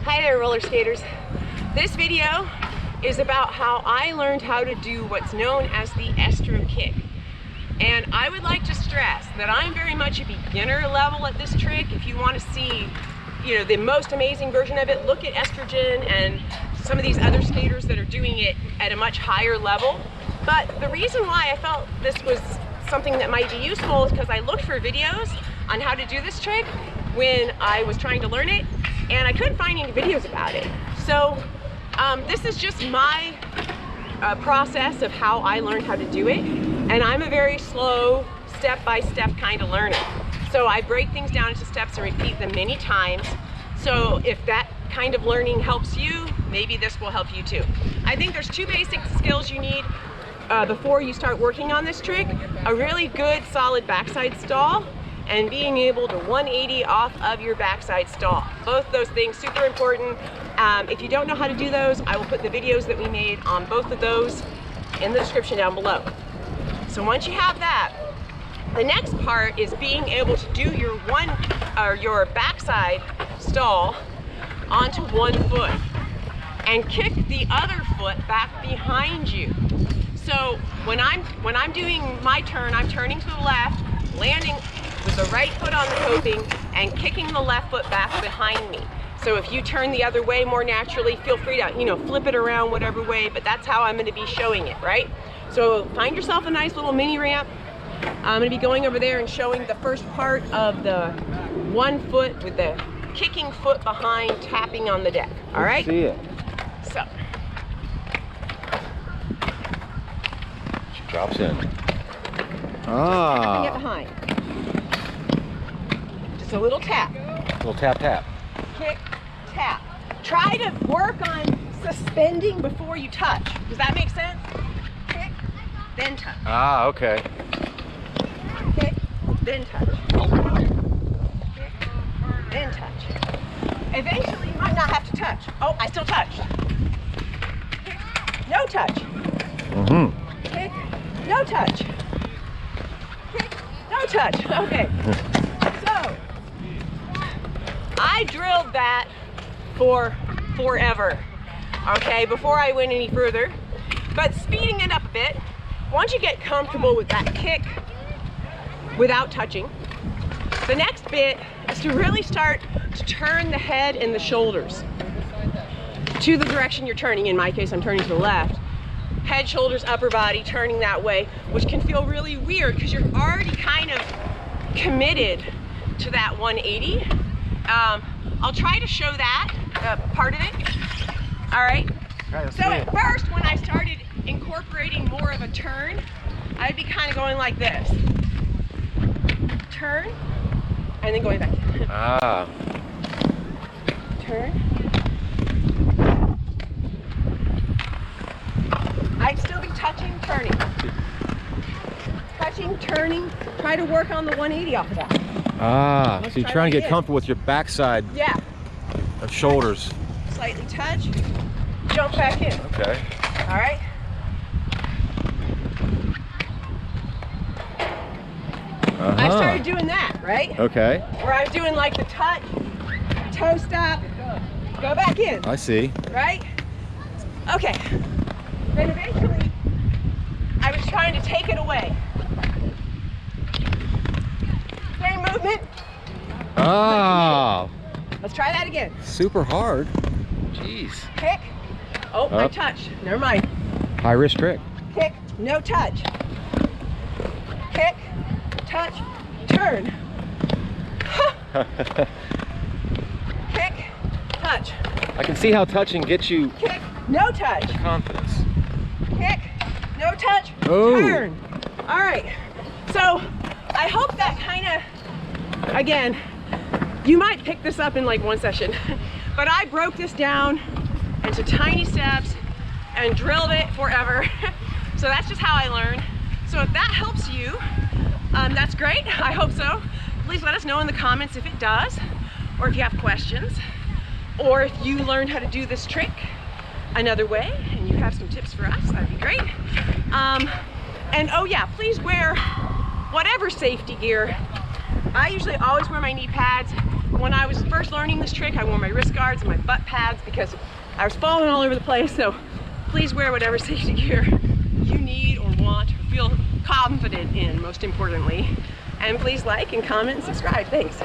Hi there, roller skaters. This video is about how I learned how to do what's known as the Estro kick. And I would like to stress that I'm very much a beginner level at this trick. If you want to see, the most amazing version of it, look at Estrogen and some of these other skaters that are doing it at a much higher level. But the reason why I felt this was something that might be useful is because I looked for videos on how to do this trick when I was trying to learn it, and I couldn't find any videos about it. So this is just my process of how I learned how to do it, and I'm a very slow, step-by-step kind of learner. So I break things down into steps and repeat them many times. So if that kind of learning helps you, maybe this will help you too. I think there's two basic skills you need before you start working on this trick: a really good solid backside stall and being able to 180 off of your backside stall. Both those things super important. If you don't know how to do those, I will put the videos that we made on both of those in the description down below. So once you have that, the next part is being able to do your backside stall onto one foot and kick the other foot back behind you. So when I'm doing my turn, I'm turning to the left, landing with the right foot on the coping and kicking the left foot back behind me. So if you turn the other way more naturally, feel free to, flip it around whatever way, but that's how I'm going to be showing it, right? So find yourself a nice little mini ramp. I'm going to be going over there and showing the first part of the one foot with the kicking foot behind tapping on the deck. All right? See it. So. She drops in. Tapping it behind. Just a little tap. A little tap, tap. Kick, tap. Try to work on suspending before you touch. Does that make sense? Kick, then touch. Ah, okay. Kick, then touch. Kick, then touch. Eventually, you might not have to touch. Oh, I still touched. Kick, no touch. Mm-hmm. Kick, no touch. Kick, no touch. Okay. So, I drilled that for forever, okay, before I went any further. But speeding it up a bit, once you get comfortable with that kick without touching, the next bit is to really start to turn the head and the shoulders to the direction you're turning. In my case, I'm turning to the left. Head, shoulders, upper body, turning that way, which can feel really weird because you're already kind of committed to that 180. I'll try to show that part of it. All right. So at first, when I started incorporating more of a turn, I'd be kind of going like this. Turn, and then going back. Ah. Turn. I'd still be touching, turning. Touching, turning. Try to work on the 180 off of that. Ah, Let's so you're try trying to that get again. comfortable with your backside of shoulders. Slightly touch, jump back in. Okay. All right. I started doing that, right? Okay. Where I was doing like the touch, toe stop, go back in. I see. Right? Okay. Then eventually, I was trying to take it away. Same movement. Ah. Let's try that again. Super hard. Jeez. Kick. Oh, I touched. Never mind. High risk trick. Kick, no touch. Kick, touch, turn. Kick, touch. I can see how touching gets you Kick, no touch. confidence. Kick, no touch, Oh. turn. All right. So I hope that kind of, again, you might pick this up in like one session, but I broke this down into tiny steps and drilled it forever. So that's just how I learned. So if that helps you, that's great. I hope so. Please let us know in the comments if it does, or if you have questions, or if you learned how to do this trick another way and you have some tips for us, that'd be great. And oh yeah, please wear whatever safety gear I usually always wear my knee pads. When I was first learning this trick, I wore my wrist guards and my butt pads because I was falling all over the place. So please wear whatever safety gear you need or want or feel confident in, most importantly. And please like and comment and subscribe. Thanks.